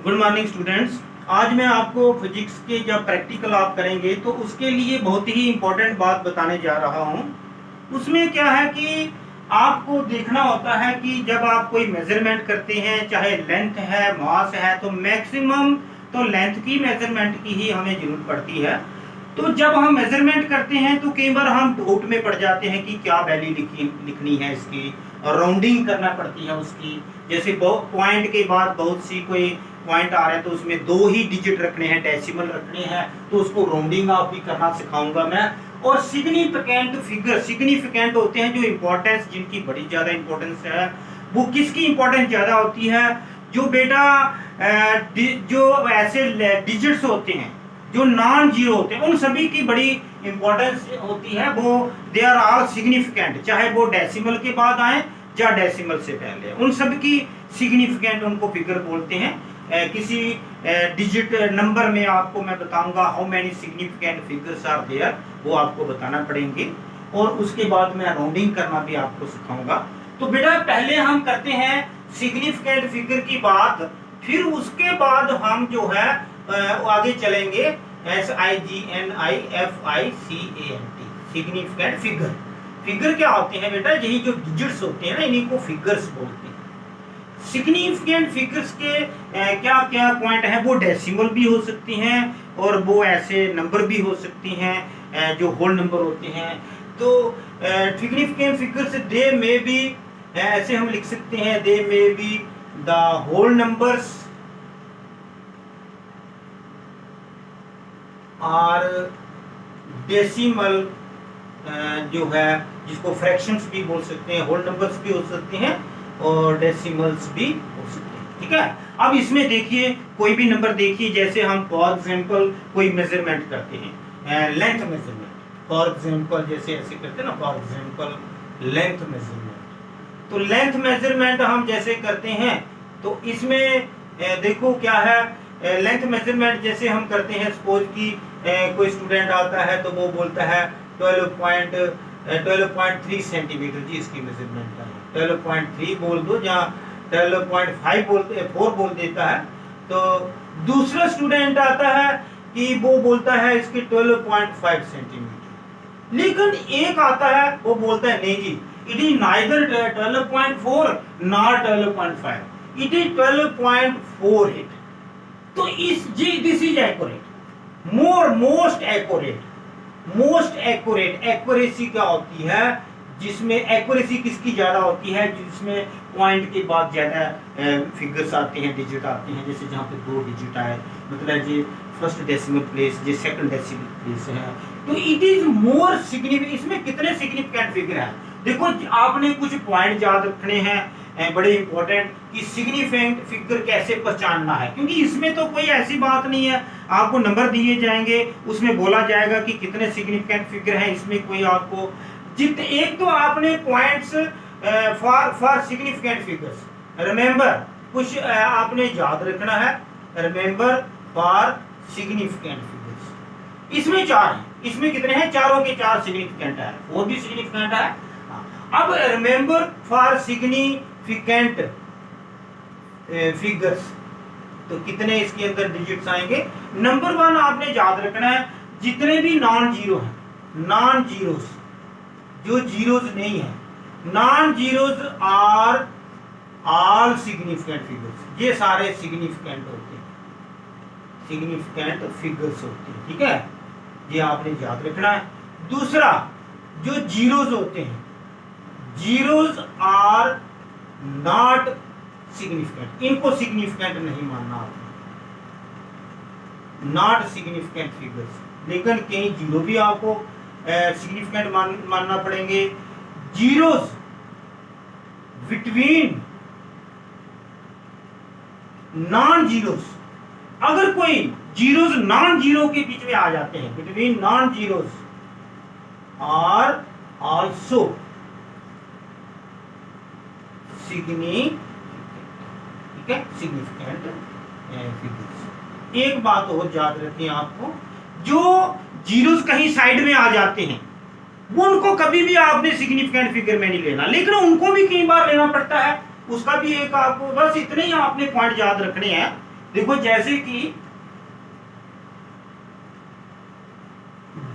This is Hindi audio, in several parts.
Good morning students. आज मैं आपको फिजिक्स के जब प्रैक्टिकल आप करेंगे तो उसके लिए बहुत ही इम्पोर्टेंट बात बताने जा रहा हूँ। उसमें क्या है कि आपको देखना होता है कि जब आप कोई मेजरमेंट करते हैं, चाहे लेंथ है, मास है, तो मैक्सिमम तो लेंथ की मेजरमेंट की ही हमें जरूरत पड़ती है। तो जब हम मेजरमेंट करते हैं तो कई बार हम डाउट में पड़ जाते हैं कि क्या वैल्यू लिखनी है इसकी, और राउंडिंग करना पड़ती है उसकी। जैसे पॉइंट के बाद बहुत सी कोई पॉइंट आ रहे हैं तो उसमें 2 ही डिजिट रखने हैं, डेसिमल रखने हैं, तो उसको राउंडिंग आप भी करना सिखाऊंगा मैं। और सिग्निफिकेंट फिगर, सिग्निफिकेंट होते हैं जो इंपॉर्टेंस, जिनकी बड़ी ज्यादा इंपॉर्टेंस है। वो किसकी इंपॉर्टेंस ज्यादा होती है? जो बेटा जो ऐसे डिजिट्स होते हैं जो नॉन जीरो होते हैं, उन सभी की बड़ी इंपॉर्टेंस होती है। वो दे आर ऑल सिग्निफिकेंट, चाहे वो डेसिमल के बाद आए या डेसिमल से पहले, उन सब की सिग्निफिकेंट उनको फिगर बोलते हैं। किसी डिजिट नंबर में आपको मैं बताऊंगा how many significant figures are there, वो आपको बताना पड़ेंगे। और उसके बाद मैं राउंडिंग करना भी आपको सिखाऊंगा। तो बेटा पहले हम करते हैं सिग्निफिकेंट फिगर की बात, फिर उसके बाद हम जो है आगे चलेंगे SIGNIFICANT, सिग्निफिकेंट फिगर। फिगर क्या होते हैं बेटा? यही जो डिजिट्स होते हैं ना, इन्हीं को फिगर्स बोलते हैं। सिग्निफिकेंट फिगर्स के क्या क्या पॉइंट हैं? वो डेसिमल भी हो सकती हैं और वो ऐसे नंबर भी हो सकती हैं जो होल नंबर होते हैं। तो सिग्निफिकेंट फिगर्स दे में भी ऐसे हम लिख सकते हैं, दे में बी द होल नंबर्स और डेसिमल जो है, जिसको फ्रैक्शंस भी बोल सकते हैं, होल नंबर्स भी हो सकते हैं और डेसिमल्स भी हो सकते हैं। ठीक है, अब इसमें देखिए कोई भी नंबर देखिए, जैसे हम फॉर एग्जांपल कोई मेजरमेंट करते हैं, लेंथ मेजरमेंट, फॉर एग्जांपल जैसे ऐसे करते हैं ना, फॉर एग्जांपल लेंथ मेजरमेंट। तो लेंथ मेजरमेंट हम जैसे करते हैं तो इसमें देखो क्या है, लेंथ मेजरमेंट जैसे हम करते हैं, सपोज कि कोई स्टूडेंट आता है तो वो बोलता है 12.3 सेंटीमीटर जी इसकी मेजरमेंट है। 12.3 बोल दो या 12.5 4 बोल देता है। तो दूसरा स्टूडेंट आता है कि वो बोलता है इसकी 12.5 सेंटीमीटर। लेकिन एक आता है वो बोलता है नहीं जी, it is neither 12.4 not 12.5, it is 12.48। तो this is accurate, most accurate. Accuracy क्या होती है? जिसमें एक्यूरेसी किसकी ज्यादा होती है? जिसमें पॉइंट के बाद ज्यादा फिगर्स आते हैं, डिजिट आते हैं। जैसे जहाँ पे 2 डिजिट आए, मतलब ये फर्स्ट डेसिमल प्लेस, ये सेकंड डेसिमल प्लेस है, तो इट इज मोर सिग्निफिकेंट। इसमें कितने सिग्निफिकेंट फिगर है? देखो आपने कुछ पॉइंट याद रखने हैं बड़े इंपॉर्टेंट, कि सिग्निफिकेंट फिगर कैसे पहचानना है, क्योंकि इसमें तो कोई ऐसी बात नहीं है। आपको नंबर दिए जाएंगे, उसमें बोला जाएगा कि कितने सिग्निफिकेंट फिगर हैं। इसमें कोई आपको एक तो आपने points for significant figures, remember, कुछ आपने याद रखना है, रिमेंबर फॉर सिग्निफिकेंट फिगर्स। इसमें 4 हैं, इसमें कितने हैं? चारों के 4 सिग्निफिकेंट है, वो भी सिग्निफिकेंट है। अब रिमेंबर फॉर सिग्निफिकेंट फिगर्स, तो कितने इसके अंदर डिजिट्स आएंगे? नंबर 1 आपने याद रखना है, जितने भी नॉन जीरो हैं, नॉन जीरोस, जो जीरोस नहीं है, non zeros are all significant figures. ये सारे सिग्निफिकेंट होते हैं, सिग्निफिकेंट फिगर्स होते हैं। ठीक है, ये आपने याद रखना है। दूसरा, जो जीरोस होते हैं, जीरोस आर नॉट सिग्निफिकेंट, इनको सिग्निफिकेंट नहीं मानना आपने, नॉट सिग्निफिकेंट फिगर्स। लेकिन कई जीरो भी आपको सिग्निफिकेंट मानना पड़ेंगे। जीरोस बिटवीन नॉन जीरोस, अगर कोई जीरोस नॉन जीरो के बीच में आ जाते हैं, between non zeros are also significant, ठीक है, सिग्निफिकेंट फिगर्स। एक बात और याद रखें आपको, जो जीरोस कहीं साइड में आ जाते हैं वो उनको कभी भी आपने सिग्निफिकेंट फिगर में नहीं लेना, लेकिन उनको भी कई बार लेना पड़ता है। उसका भी एक आपको बस इतने ही आपने पॉइंट याद रखने हैं देखो जैसे कि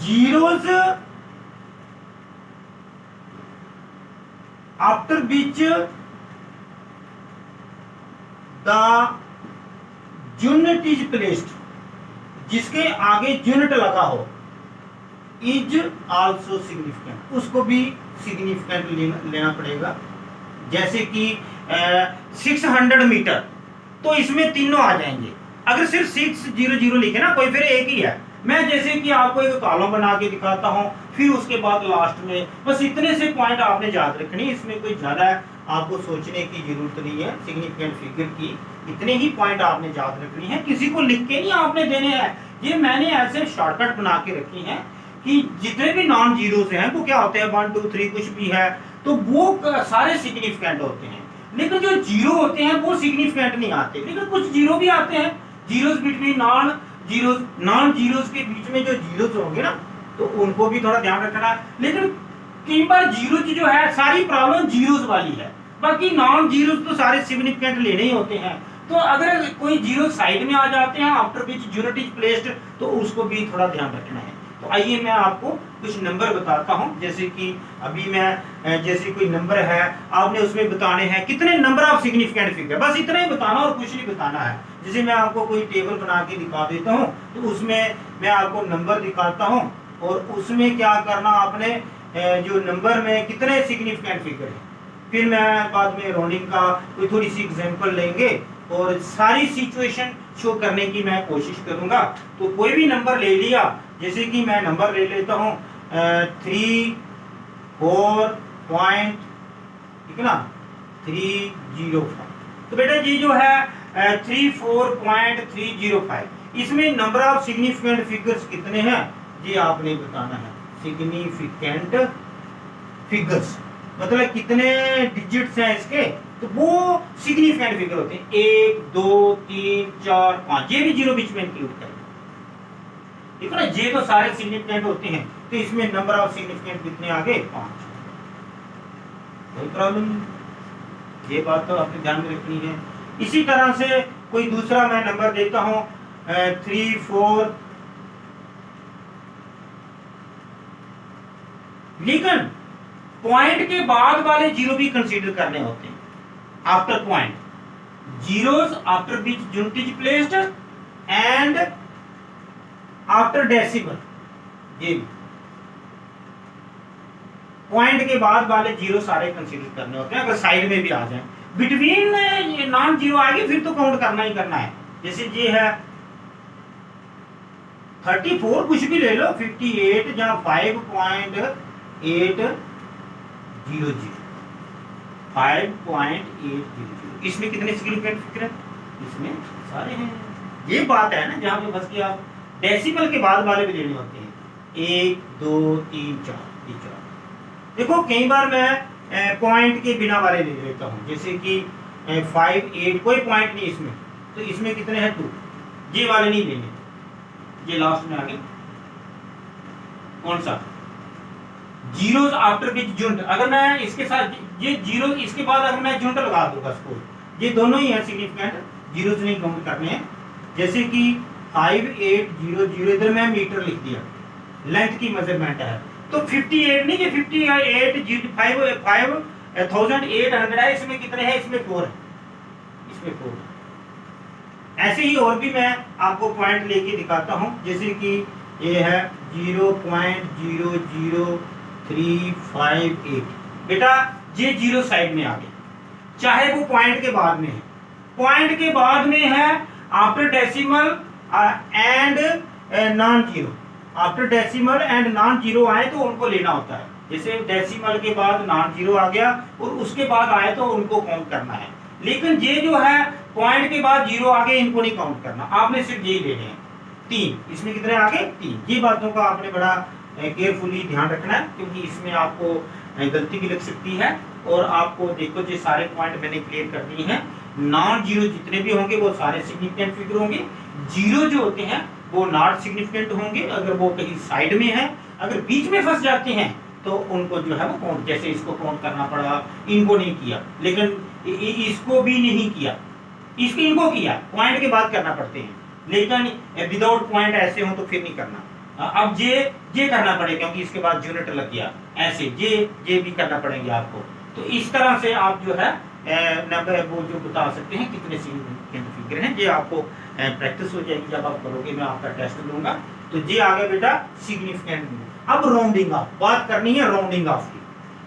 zeros after which the unit is placed, जिसके आगे यूनिट लगा हो, इज आल्सो सिग्निफिकेंट, उसको भी सिग्निफिकेंट लेना पड़ेगा। जैसे कि 600 मीटर, तो इसमें तीनों आ जाएंगे। अगर सिर्फ 600 लिखे ना कोई, फिर एक ही है। मैं जैसे कि आपको एक कॉलम बना के दिखाता हूं, फिर उसके बाद लास्ट में बस इतने से पॉइंट आपने याद रखनी, इसमें कोई ज्यादा आपको सोचने की जरूरत नहीं है। सिग्निफिकेंट फिगर की इतने ही पॉइंट आपने याद रखनी है, किसी को लिख के नहीं आपने देने हैं। ये मैंने ऐसे शॉर्टकट बना के रखी है कि जितने भी नॉन जीरोस हैं वो क्या होते हैं, 1 2 3 कुछ भी है तो वो सारे सिग्निफिकेंट होते हैं। लेकिन जो जीरो होते हैं वो सिग्निफिकेंट नहीं आते, लेकिन कुछ जीरो भी आते हैं। जीरोस बिटवीन नॉन जीरोस के बीच में जो जीरोस होंगे ना, तो उनको भी थोड़ा ध्यान रखना है। लेकिन कई बार जीरो जो है, सारी प्रॉब्लम जीरोस वाली है, बाकी नॉन जीरोस तो सारे सिग्निफिकेंट लेने ही होते हैं। तो अगर कोई जीरो साइड में आ जाते हैं after which unit is placed, तो उसको भी थोड़ा ध्यान रखना है। तो आइए मैं आपको कुछ नंबर बताता हूं। जैसे कि अभी मैं जैसे कोई नंबर है, आपने उसमें बताने हैं कितने नंबर ऑफ सिग्निफिकेंट फिगर, बस इतना ही बताना और कुछ नहीं बताना है। जैसे मैं आपको कोई टेबल बना के दिखा देता हूं, तो उसमें मैं आपको नंबर दिखाता हूं और उसमें क्या करना आपने, जो नंबर में कितने सिग्निफिकेंट फिगर है। फिर मैं बाद में राउंडिंग का कोई थोड़ी सी एग्जांपल लेंगे और सारी सिचुएशन शो करने की मैं कोशिश करूंगा। तो कोई भी नंबर ले लिया, जैसे कि मैं नंबर ले लेता हूं 3 4 पॉइंट, ठीक है ना, 305। तो बेटा ये जो है 34.305, इसमें नंबर ऑफ सिग्निफिकेंट फिगर्स कितने हैं ये आपने बताना है। सिग्निफिकेंट फिगर्स मतलब कितने डिजिट्स हैं इसके, तो वो सिग्निफिकेंट फिगर होते हैं। 1 2 3 4 5, ये भी जीरो बीच में इंक्लूड करें, ठीक है ना। ये तो सारे सिग्निफिकेंट होते हैं, तो इसमें नंबर ऑफ सिग्निफिकेंट कितने आ गए, 5। कोई प्रॉब्लम नहीं, ये बात तो आपने ध्यान में रखनी है। इसी तरह से कोई दूसरा मैं नंबर देता हूं 3 4, लेकिन पॉइंट के बाद वाले जीरो भी कंसीडर करने होते हैं। After point, zeros after which unit is placed and after decimal, ये पॉइंट के बाद वाले जीरो सारे कंसीडर करने होते हैं। अगर साइड में भी आ जाए, बिटवीन नॉन जीरो आएगी फिर तो काउंट करना ही करना है। जैसे ये है 34, कुछ भी ले लो, 58 या 5.800, 5.800, इसमें कितने सिग्निफिकेंट फिगर है, इसमें सारे हैं। ये बात है ना जहां पे बस कि आप डेसिमल के बाद वाले भी लेने होते हैं, 1 2 3 4, ये 4। देखो कई बार मैं पॉइंट के बिना वाले ले लेता हूं, जैसे कि 5 8, कोई पॉइंट नहीं इसमें, तो इसमें कितने हैं 2, ये वाले नहीं लेने, ये लास्ट में आ गए। कौन सा, जीरोस आफ्टर विच यूनिट, अगर मैं इसके साथ ये जीरो, इसके बाद अगर मैं यूनिट लगा दूंगा, सपोज ये दोनों ही है सिग्निफिकेंट, जीरोस नहीं काउंट करने हैं। जैसे कि 5800, इधर मैं मीटर लिख दिया, लेंथ की मेजरमेंट है, तो 58 नहीं, ये 58,800 है। इसमें कितने हैं, इसमें 4 है, इसमें 4 है। ऐसे ही और भी मैं आपको पॉइंट लेके दिखाता हूं, जैसे कि ये है 0.00358, बेटा ये जीरो साइड में आ गया, चाहे वो पॉइंट के बाद में है, पॉइंट के बाद में है after decimal and non zero, after decimal and non zero आए तो उनको लेना होता है। जैसे डेसिमल के बाद नॉन जीरो आ गया और उसके बाद आए तो उनको काउंट करना है। लेकिन ये जो है पॉइंट के बाद जीरो आगे, इनको नहीं काउंट करना, आपने सिर्फ यही लेने हैं 3। इसमें कितने आगे, 3। ये बातों का आपने बड़ा केयरफुली ध्यान रखना है, क्योंकि इसमें आपको गलती भी लग सकती है। और आपको देखो ये सारे पॉइंट मैंने क्लियर कर दिए हैं। नॉन जीरो जितने भी होंगे वो सारे सिग्निफिकेंट फिगर होंगे, जीरो जो होते हैं वो नॉट सिग्निफिकेंट होंगे अगर वो कहीं साइड में है। अगर बीच में फंस जाते हैं तो उनको जो है वो काउंट, जैसे इसको काउंट करना पड़ा, इनको नहीं किया, लेकिन इसको भी नहीं किया, इसकी इनको किया, पॉइंट के बाद करना पड़ते हैं, लेकिन विदाउट पॉइंट ऐसे हो तो फिर नहीं करना। अब जे करना पड़ेगा क्योंकि इसके बाद यूनिट लग गया, ऐसे जे भी करना पड़ेंगे आपको। तो इस तरह से आप जो है वो जो बता सकते हैं कितने सिग्निफिकेंट फिगर हैं। ये आपको प्रैक्टिस हो जाएगी जब आप करोगे, मैं आपका टेस्ट लूंगा। तो ये आ गया बेटा सिग्निफिकेंट। अब राउंडिंग ऑफ बात करनी है, राउंडिंग ऑफ की।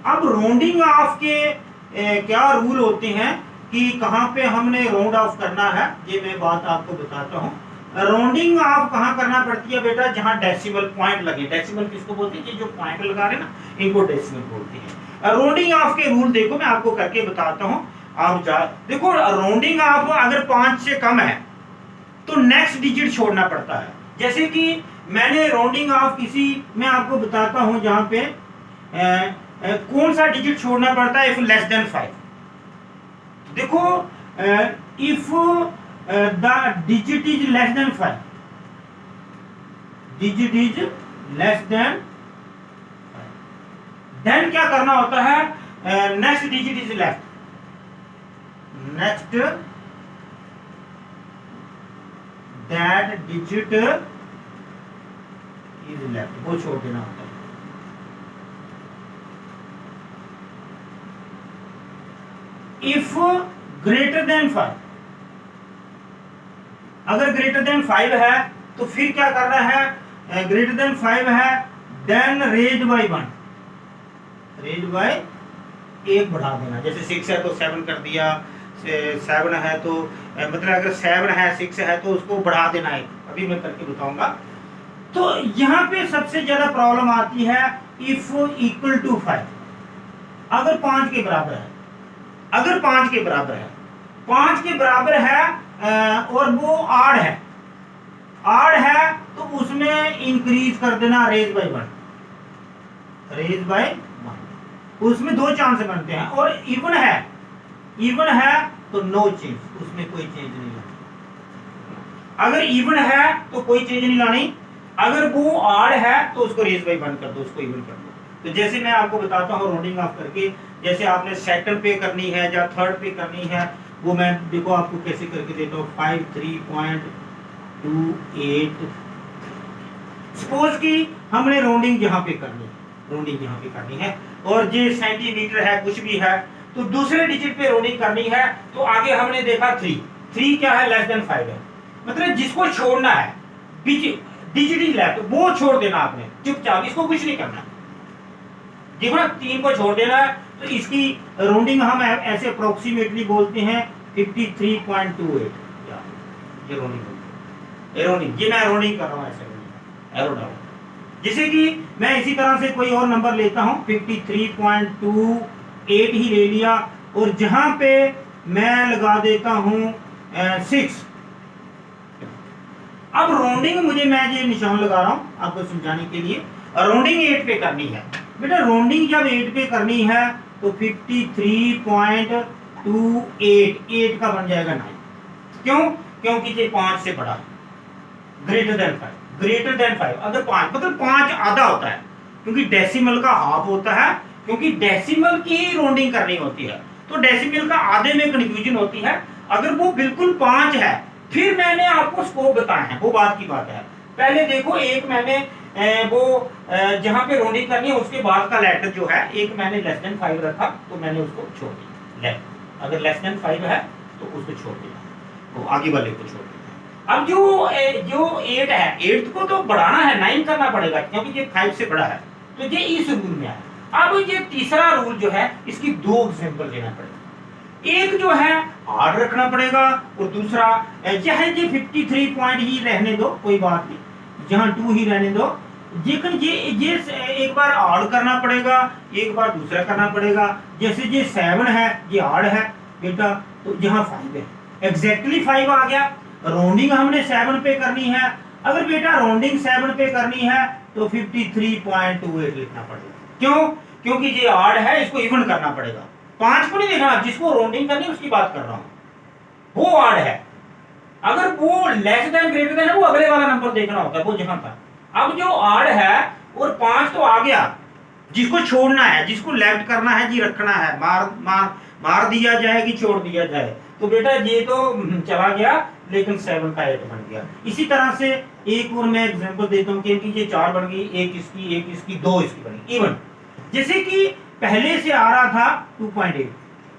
अब राउंडिंग ऑफ के क्या रूल होते हैं कि कहाँ पे हमने राउंड ऑफ करना है, ये मैं बात आपको बताता हूँ। राउंडिंग ऑफ कहाँ करना पड़ती है बेटा, जहाँ डेसिमल पॉइंट लगे। डेसिमल किसको बोलते हैं, जो पॉइंट लगा रहे हैं ना, इनको डेसिमल बोलते हैं। राउंडिंग ऑफ के रूल देखो, मैं आपको करके बताता हूँ। आप देखो, राउंडिंग ऑफ अगर 5 से कम है तो नेक्स्ट डिजिट छोड़ना पड़ता है। जैसे कि मैंने राउंडिंग ऑफ किसी, मैं आपको बताता हूं जहां पे कौन सा डिजिट छोड़ना पड़ता है। इफ लेस देन 5, देखो if the digit is less than 5, digit is less than, then क्या करना होता है, next digit is left, next that digit is left, वो छोड़ देना होता है। इफ ग्रेटर देन 5, अगर ग्रेटर देन 5 है तो फिर क्या करना है, ग्रेटर देन 5 है then raise by 1, raise by 1 बढ़ा देना। जैसे 6 है तो 7 कर दिया, 7 है तो मतलब अगर 7 है 6 है तो उसको बढ़ा देना है, अभी मैं करके बताऊंगा। तो यहाँ पे सबसे ज्यादा प्रॉब्लम आती है इफ इक्वल टू 5, अगर 5 के बराबर है, अगर 5 के बराबर है, 5 के बराबर है और वो आड है, आड है तो उसमें इंक्रीज कर देना रेज बाय 1, रेज बाय 1। उसमें 2 चांस बनते हैं। और इवन है, इवन है तो नो चेंज, उसमें कोई चेंज नहीं लानी। अगर इवन है तो कोई चेंज नहीं लानी, अगर वो आड है तो उसको रेज बाय 1 कर दो, उसको इवन कर दो। तो जैसे मैं आपको बताता हूँ राउंडिंग ऑफ करके, जैसे आपने सेकंड पे करनी है या थर्ड पे करनी है, वो मैं देखो आपको कैसे करके देता हूँ। 53.28, सपोज कि हमने राउंडिंग यहाँ पे करनी है, राउंडिंग यहाँ पे करनी है और ये सेंटीमीटर है कुछ भी है, तो दूसरे डिजिट पे राउंडिंग करनी है। तो आगे हमने देखा 3 क्या है, लेस देन 5 है, मतलब जिसको छोड़ना है डिजिट इज लेफ्ट, वो छोड़ देना आपने चुपचाप, इसको कुछ नहीं करना। देखो ना, 3 को छोड़ देना है। तो इसकी राउंडिंग हम ऐसे अप्रोक्सीमेटली बोलते हैं 53.28, ये राउंडिंग, ये मैं राउंडिंग कर रहा हूँ ऐसे एरो डाउन। जैसे कि मैं इसी तरह से कोई और नंबर लेता हूँ, 53.28 ही ले लिया और जहां पे मैं लगा देता हूँ 6। अब राउंडिंग मुझे, मैं ये निशान लगा रहा हूं आपको समझाने के लिए, राउंडिंग 8 पे करनी है बेटा। राउंडिंग जब 8 पे करनी है तो 53.28 8 का बन जाएगा 9। क्यों? क्योंकि ये 5 से बड़ा, ग्रेटर देन 5, ग्रेटर देन 5। अगर 5 मतलब 5 आधा होता है, क्योंकि डेसिमल का हाफ होता है, क्योंकि डेसिमल की राउंडिंग करनी होती है, तो डेसिमल का आधे में कंफ्यूजन होती है। अगर वो बिल्कुल 5 है, फिर मैंने आपको स्कोप बताया है, वो बात की बात है। पहले देखो, एक मैंने जहां पे राउंडिंग करनी है उसके बाद का लेटर जो है, एक मैंने लेस देन 5 रखा तो मैंने उसको छोड़ दिया लेफ्ट। अगर लेस देन 5 है तो उसको छोड़ दिया, तो आगे वाले को छोड़ दिया। अब जो 8 है, 8 को तो बढ़ाना है, 9 करना पड़ेगा क्योंकि ये 5 से बड़ा है, तो ये इस रूल में है। अब ये तीसरा रूल जो है, इसकी 2 एग्जांपल लेना पड़ेगा। एक जो है आड रखना पड़ेगा और दूसरा चाहे ये 53 पॉइंट ही रहने दो, कोई बात नहीं, जहां 2 ही रहने दो, लेकिन ये एक बार आड करना पड़ेगा, एक बार दूसरा करना पड़ेगा। जैसे ये 7 है, ये आड है बेटा, तो यहाँ 5 है, एग्जैक्टली 5 आ गया। राउंडिंग हमने 7 पे करनी है, अगर बेटा राउंडिंग 7 पे करनी है तो 53.28 लिखना पड़ेगा। क्यों? क्योंकि ये आड है, इसको इवन करना पड़ेगा। 5 को नहीं देखना, जिसको राउंडिंग करनी है उसकी बात कर रहा हूं, वो आड है। अगर वो लेस देन ग्रेटर देन है, वो अगले वाला नंबर देखना होता है, वो जहां था। अब जो आड है और 5 तो आ गया, जिसको छोड़ना है, जिसको लेफ्ट करना है जी, रखना है, मार दिया जाए कि छोड़ दिया जाए, तो बेटा ये तो चला गया, लेकिन 7 का 8 बन गया। इसी तरह से एक और मैं एग्जांपल देता हूँ कि ये 4 बन गई, एक इसकी 2 इसकी बनी इवन। जैसे कि पहले से आ रहा था 2.8,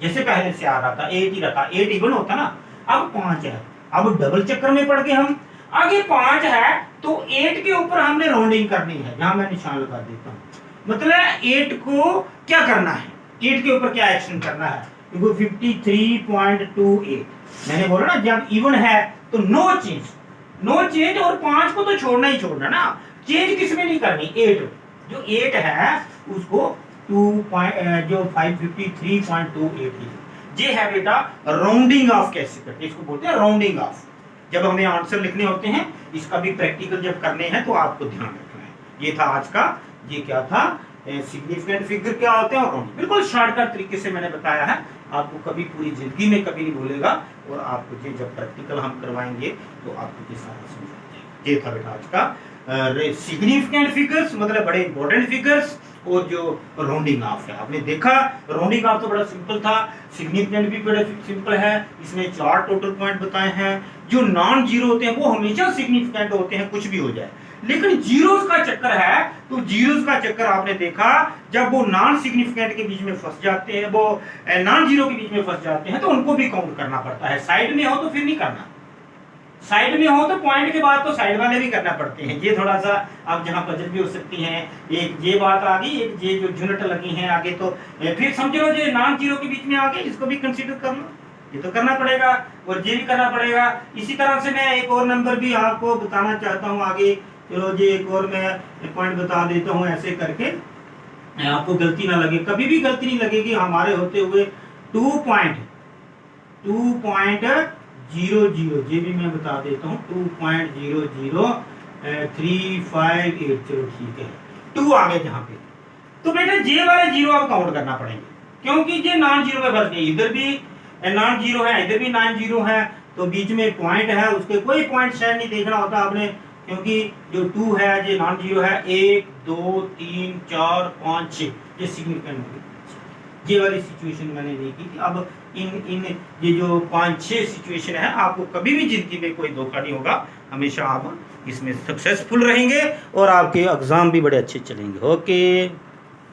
जैसे पहले से आ रहा था 8 ही रखा, 8 इवन होता ना, अब 5 है, अब डबल चक्कर में पड़ गए हम। आगे 5 है तो 8 के ऊपर हमने राउंडिंग करनी है, यहां मैं निशान लगा देता हूं। मतलब 8 को क्या करना है, 8 के ऊपर क्या एक्शन करना है, देखो 53.28 मैंने बोला ना, जब इवन है तो नो चेंज, और 5 को तो छोड़ना ही छोड़ना ना, चेंज किसमें नहीं करनी, 8 जो 8 है उसको 553.28 ये है बेटा राउंडिंग ऑफ कैसे करते हैं, इसको बोलते हैं राउंडिंग ऑफ। जब हमें आंसर लिखने होते हैं, इसका भी प्रैक्टिकल जब करने हैं तो आपको ध्यान रखना है। ये था आज का, ये क्या था, सिग्निफिकेंट फिगर क्या होते हैं और राउंडिंग, बिल्कुल शॉर्टकट तरीके से मैंने बताया है, आपको कभी पूरी जिंदगी में कभी नहीं भूलेगा, और आपको ये जब प्रैक्टिकल हम करवाएंगे तो आपको ये सारा समझ आ जाएगा। ये था बेटा आज का सिग्निफिकेंट फिगर्स, मतलब बड़े इंपॉर्टेंट फिगर्स, और जो राउंडिंग ऑफ है। आपने देखा राउंडिंग ऑफ तो बड़ा सिंपल था, सिग्निफिकेंट भी बड़ा सिंपल है। इसमें 4 टोटल पॉइंट बताए हैं। जो नॉन जीरो होते हैं वो हमेशा सिग्निफिकेंट होते हैं, कुछ भी हो जाए, लेकिन जीरोस का चक्कर है, तो जीरोस का चक्कर आपने देखा जब वो नॉन सिग्निफिकेंट के बीच में फंस जाते हैं, वो नॉन जीरो के बीच में फंस जाते हैं, तो उनको भी काउंट करना पड़ता है। साइड में हो तो फिर नहीं करना, साइड में हो तो पॉइंट के बाद तो साइड वाले भी करना पड़ते हैं। ये थोड़ा सा अब जहाँ बजट भी हो सकती है, एक ये बात आ गई, एक ये जो यूनिट लगी है आगे, तो फिर समझ लो जो नॉन जीरो के बीच में आ गए, इसको भी कंसीडर कर लो, ये तो करना पड़ेगा और ये भी करना पड़ेगा। इसी तरह से मैं एक और नंबर भी आपको बताना चाहता हूँ आगे, चलो जी एक और मैं पॉइंट बता देता हूँ, ऐसे करके आपको गलती ना लगे, कभी भी गलती नहीं लगेगी हमारे होते हुए। 2.00 ये भी मैं बता देता हूँ, 2.00358, चलो ठीक है, 2 आ गए जहाँ पे, तो बेटा जे वाले जीरो आप काउंट करना पड़ेंगे, क्योंकि ये नॉन जीरो में फंस गए, इधर भी नॉन जीरो है, इधर भी नॉन जीरो है, तो बीच में पॉइंट है, उसके कोई पॉइंट शायद नहीं देखना होता आपने, क्योंकि जो 2 है ये नॉन जीरो है, 1 2 3 4 5 6 ये सिग्निफिकेंट, ये वाली सिचुएशन मैंने नहीं की थी। अब इन ये जो 5-6 सिचुएशन है, आपको कभी भी जिंदगी में कोई धोखा नहीं होगा, हमेशा आप इसमें सक्सेसफुल रहेंगे और आपके एग्जाम भी बड़े अच्छे चलेंगे। ओके।